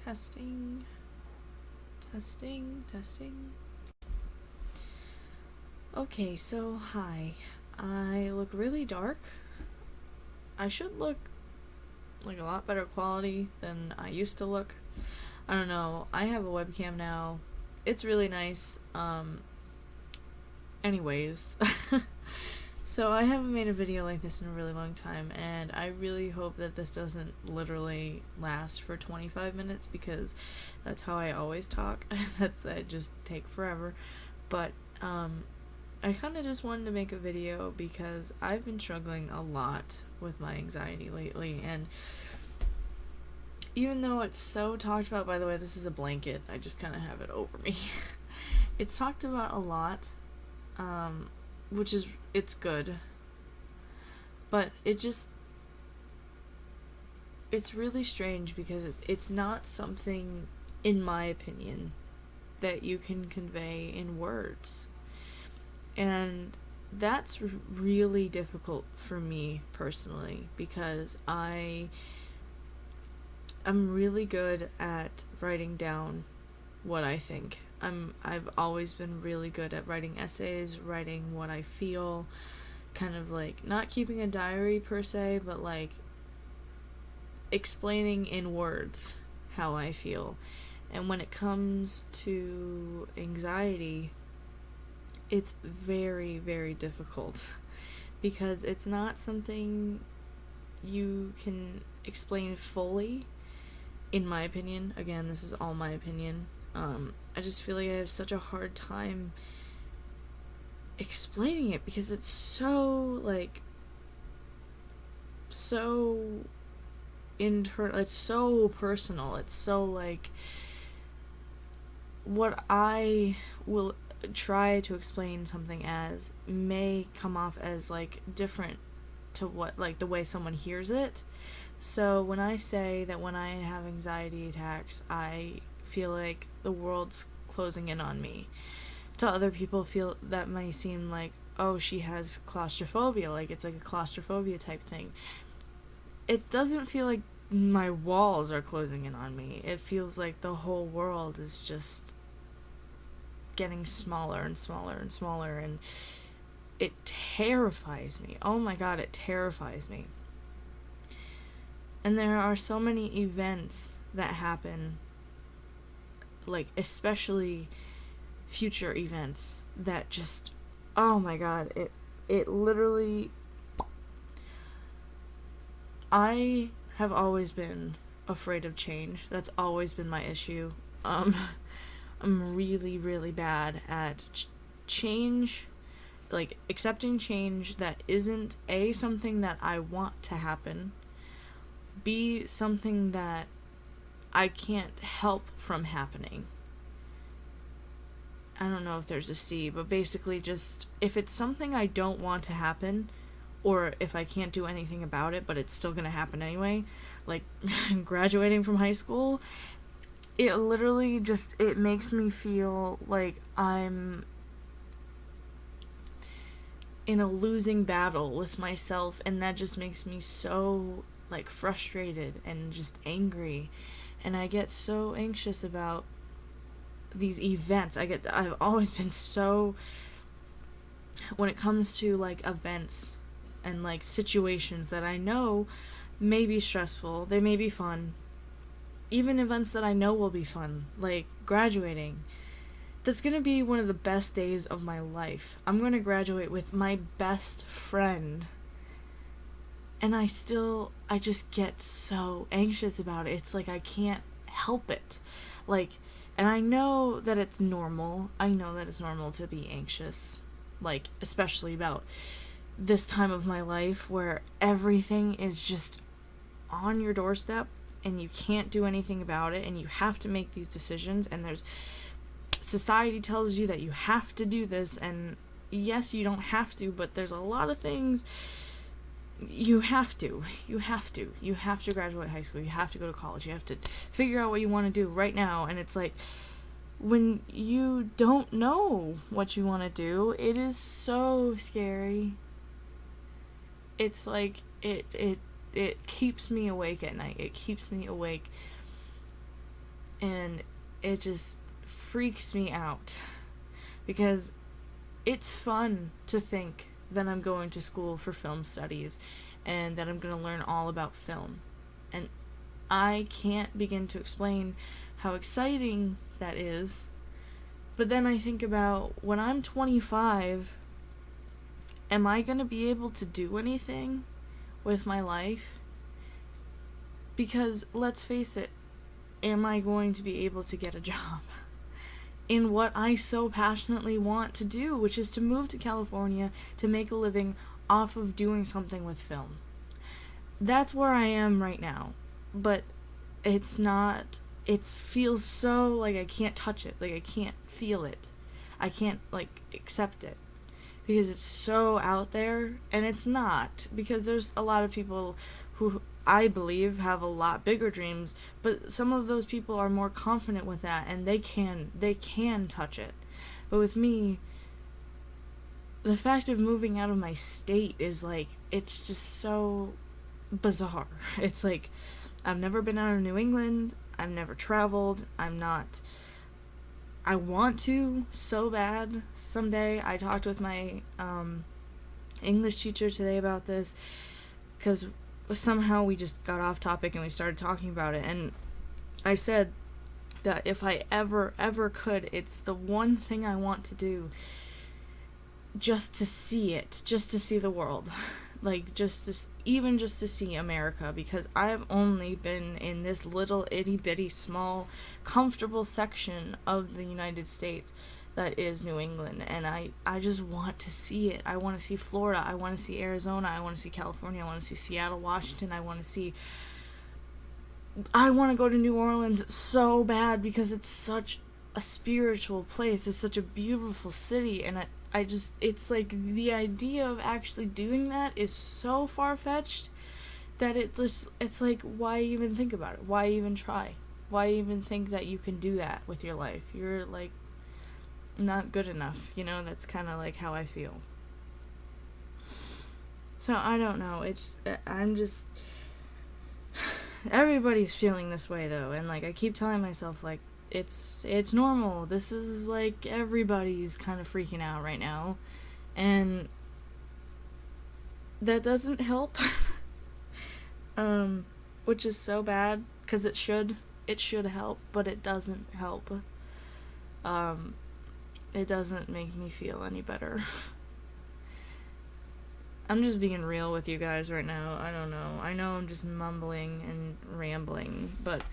Testing. Testing. Testing. Okay, so hi. I look really dark. I should look like a lot better quality than I used to look. I don't know. I have a webcam now. It's really nice. Anyways. So I haven't made a video like this in a really long time, and I really hope that this doesn't literally last for 25 minutes because that's how I always talk. I just take forever. But I kind of just wanted to make a video because I've been struggling a lot with my anxiety lately, and even though it's so talked about, by the way, this is a blanket, I just kind of have it over me. It's talked about a lot, which is, it's good, but it's really strange because it's not something, in my opinion, that you can convey in words. And that's really difficult for me personally because I'm really good at writing down what I think. I've always been really good at writing essays, writing what I feel, kind of like not keeping a diary per se, but like explaining in words how I feel. And when it comes to anxiety, it's very, very difficult because it's not something you can explain fully, in my opinion. Again, this is all my opinion. I just feel like I have such a hard time explaining it because it's so, like, so it's so personal. It's so, like, what I will try to explain something as may come off as, like, different to what, like, the way someone hears it. So when I say that when I have anxiety attacks, I feel like the world's closing in on me. To other people, that may seem like, oh, she has claustrophobia, like it's like a claustrophobia type thing. It doesn't feel like my walls are closing in on me. It feels like the whole world is just getting smaller and smaller and smaller, and it terrifies me. Oh my god, it terrifies me. And there are so many events that happen, like especially future events, that just, oh my god, it literally, I have always been afraid of change. That's always been my issue. I'm really, really bad at change, like accepting change that isn't A, something that I want to happen, B, something that I can't help from happening. I don't know if there's a C, but basically just, if it's something I don't want to happen, or if I can't do anything about it, but it's still gonna happen anyway, like graduating from high school, it literally just, it makes me feel like I'm in a losing battle with myself, and that just makes me so, like, frustrated and just angry, and I get so anxious about these events. I've always been so, when it comes to, like, events and, like, situations that I know may be stressful, they may be fun, even events that I know will be fun, like graduating. That's gonna be one of the best days of my life. I'm gonna graduate with my best friend. And I just get so anxious about it. It's like I can't help it. Like, and I know that it's normal. I know that it's normal to be anxious. Like, especially about this time of my life where everything is just on your doorstep and you can't do anything about it, and you have to make these decisions, and society tells you that you have to do this, and yes, you don't have to, but there's a lot of things you have to graduate high school, you have to go to college, you have to figure out what you want to do right now. And it's like, when you don't know what you want to do, it is so scary. It's like, it keeps me awake at night. It keeps me awake And it just freaks me out because it's fun to think that I'm going to school for film studies and that I'm going to learn all about film. And I can't begin to explain how exciting that is. But then I think about when I'm 25, am I going to be able to do anything with my life? Because let's face it, am I going to be able to get a job in what I so passionately want to do, which is to move to California to make a living off of doing something with film? That's where I am right now. But it's not, it feels so like I can't touch it, like I can't feel it. I can't, like, accept it. Because it's so out there, and it's not. Because there's a lot of people who I believe have a lot bigger dreams, but some of those people are more confident with that, and they can touch it. But with me, the fact of moving out of my state is like, it's just so bizarre. It's like, I've never been out of New England, I've never traveled, I want to so bad someday. I talked with my English teacher today about this, because somehow we just got off topic and we started talking about it, and I said that if I ever could, it's the one thing I want to do, just to see it, just to see the world. Like, just to see America, because I've only been in this little itty-bitty small comfortable section of the United States that is New England, and I just want to see it. I want to see Florida, I want to see Arizona, I want to see California, I want to see Seattle, Washington, I want to go to New Orleans so bad, because it's such a spiritual place, it's such a beautiful city, and I just, it's like, the idea of actually doing that is so far-fetched that it's like, why even think about it? Why even try? Why even think that you can do that with your life? You're, like, not good enough, you know? That's kind of, like, how I feel. So, I don't know, I'm just, everybody's feeling this way, though, and, like, I keep telling myself, like, it's normal. This is, like, everybody's kind of freaking out right now, and that doesn't help. Which is so bad, because it should help, but it doesn't help. It doesn't make me feel any better. I'm just being real with you guys right now. I don't know. I know I'm just mumbling and rambling, but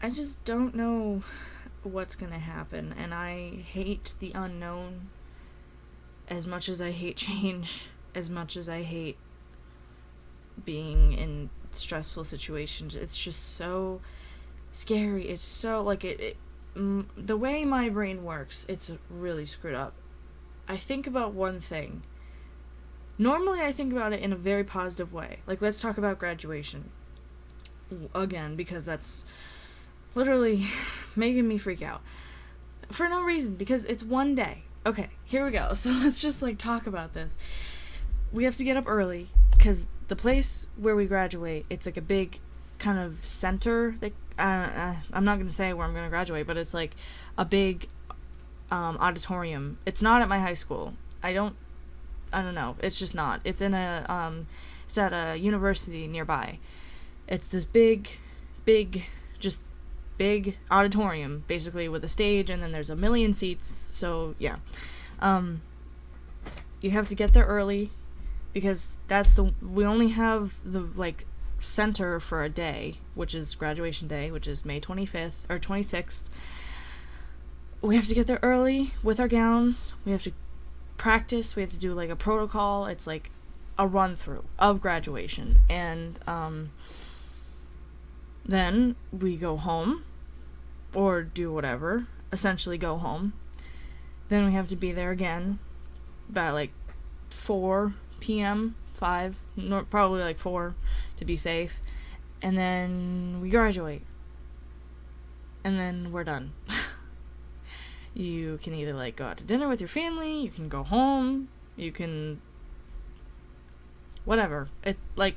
I just don't know what's gonna happen, and I hate the unknown as much as I hate change, as much as I hate being in stressful situations. It's just so scary. It's so, like, the way my brain works, it's really screwed up. I think about one thing. Normally I think about it in a very positive way. Like, let's talk about graduation. Again, because that's literally making me freak out. For no reason, because it's one day. Okay, here we go. So let's just, like, talk about this. We have to get up early, because the place where we graduate, it's like a big kind of center. That, I'm not going to say where I'm going to graduate, but it's like a big auditorium. It's not at my high school. I don't know. It's just not. It's in it's at a university nearby. It's this big, just big auditorium, basically, with a stage, and then there's a million seats. So yeah, you have to get there early, because we only have the, like, center for a day, which is graduation day, which is May 25th or 26th. We have to get there early with our gowns. We have to practice. We have to do, like, a protocol. It's like a run through of graduation, and then we go home, or do whatever, essentially go home. Then we have to be there again by, like, 4 p.m., 5, probably, like, 4 to be safe. And then we graduate. And then we're done. You can either, like, go out to dinner with your family, you can go home, you can whatever.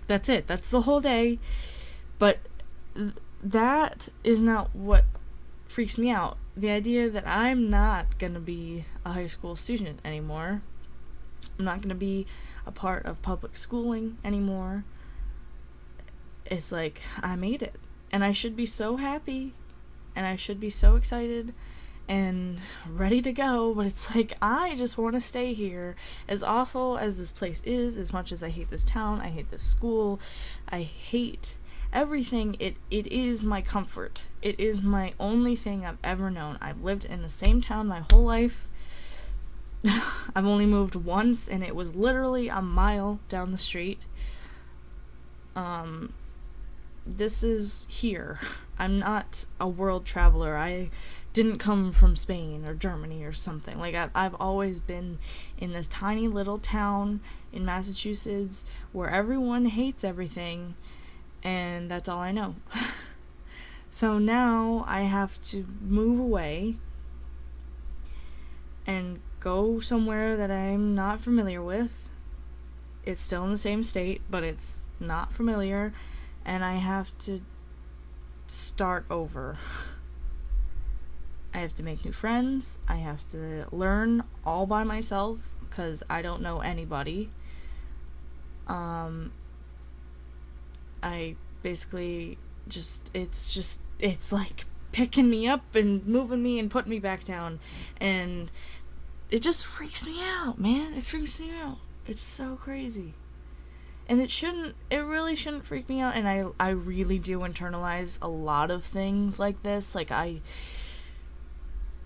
That's it. That's the whole day. But that is not what freaks me out. The idea that I'm not gonna be a high school student anymore. I'm not gonna be a part of public schooling anymore. It's like, I made it. And I should be so happy. And I should be so excited and ready to go. But it's like, I just want to stay here. As awful as this place is, as much as I hate this town, I hate this school, I hate everything, it is my comfort. It is my only thing I've ever known. I've lived in the same town my whole life. I've only moved once, and it was literally a mile down the street. This is here. I'm not a world traveler. I didn't come from Spain or Germany or something. Like, I've always been in this tiny little town in Massachusetts where everyone hates everything, and that's all I know. So now I have to move away and go somewhere that I'm not familiar with. It's still in the same state, but it's not familiar, and I have to start over. I have to make new friends. I have to learn all by myself because I don't know anybody. I basically it's like picking me up and moving me and putting me back down, and it just freaks me out, man. It freaks me out. It's so crazy. And it really shouldn't freak me out, and I really do internalize a lot of things like this. Like, I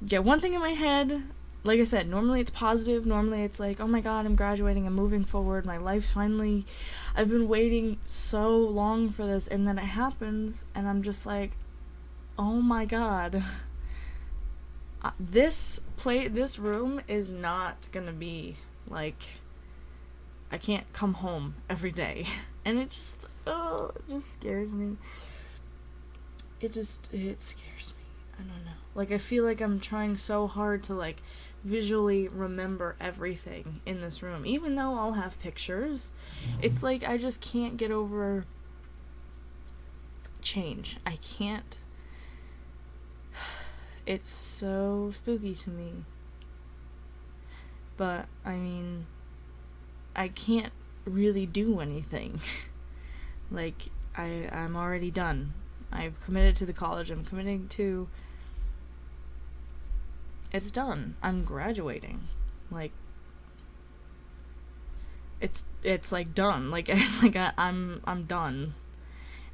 get one thing in my head, like I said, normally it's positive, normally it's like, oh my god, I'm graduating, I'm moving forward, my life's finally, I've been waiting so long for this, and then it happens, and I'm just like, oh my god, this room is not gonna be, like, I can't come home every day. And it just scares me. It scares me. I don't know. Like, I feel like I'm trying so hard to, like, visually remember everything in this room. Even though I'll have pictures, it's like I just can't get over change. I can't. It's so spooky to me. But, I mean, I can't really do anything. Like, I'm already done. I've committed to the college I'm committing to. It's done. I'm graduating. Like, it's like done. Like, it's like I'm done.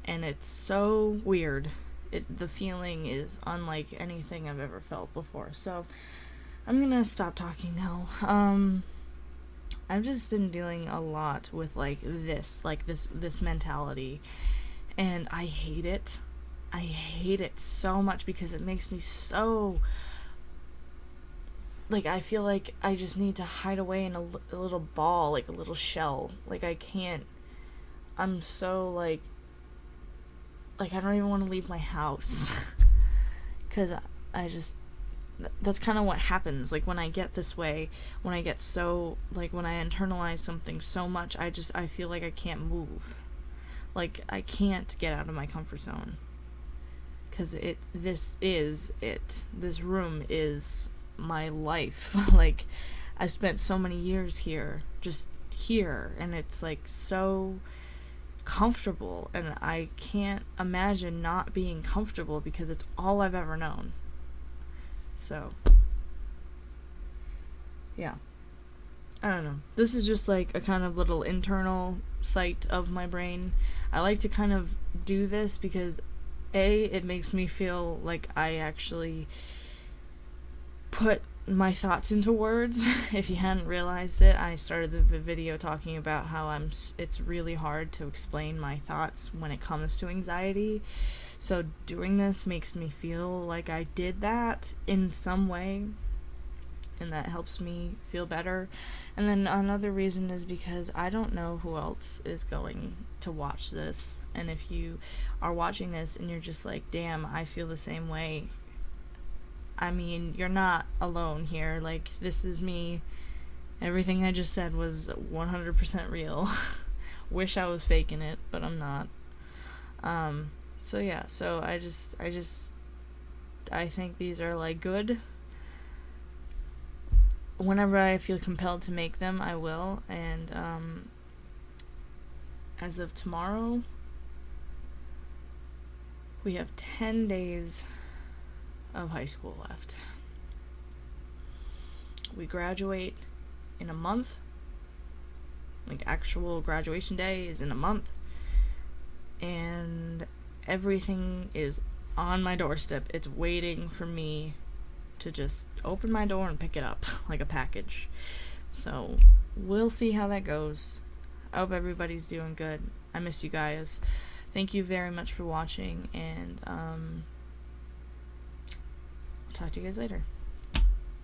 And it's so weird. The feeling is unlike anything I've ever felt before. So, I'm gonna stop talking now. I've just been dealing a lot with, this mentality, and I hate it. I hate it so much because it makes me so, like, I feel like I just need to hide away in a little ball, like a little shell. Like, I can't, I'm so, like, I don't even want to leave my house, because I just, that's kind of what happens. Like, when I get this way, when I get so, like, when I internalize something so much, I feel like I can't move. Like, I can't get out of my comfort zone. Because this room is my life. Like, I spent so many years here, just here, and it's, like, so comfortable, and I can't imagine not being comfortable because it's all I've ever known. So, yeah. I don't know. This is just like a kind of little internal sight of my brain. I like to kind of do this because, A, it makes me feel like I actually put my thoughts into words. If you hadn't realized it, I started the video talking about how it's really hard to explain my thoughts when it comes to anxiety. So doing this makes me feel like I did that in some way, and that helps me feel better. And then another reason is because I don't know who else is going to watch this. And if you are watching this and you're just like, damn, I feel the same way, I mean, you're not alone here. Like, this is me. Everything I just said was 100% real. Wish I was faking it, but I'm not. So yeah, so I think these are like good. Whenever I feel compelled to make them, I will. And as of tomorrow, we have 10 days of high school left. We graduate in a month. Like, actual graduation day is in a month. And everything is on my doorstep. It's waiting for me to just open my door and pick it up like a package. So we'll see how that goes. I hope everybody's doing good. I miss you guys. Thank you very much for watching, and I'll talk to you guys later.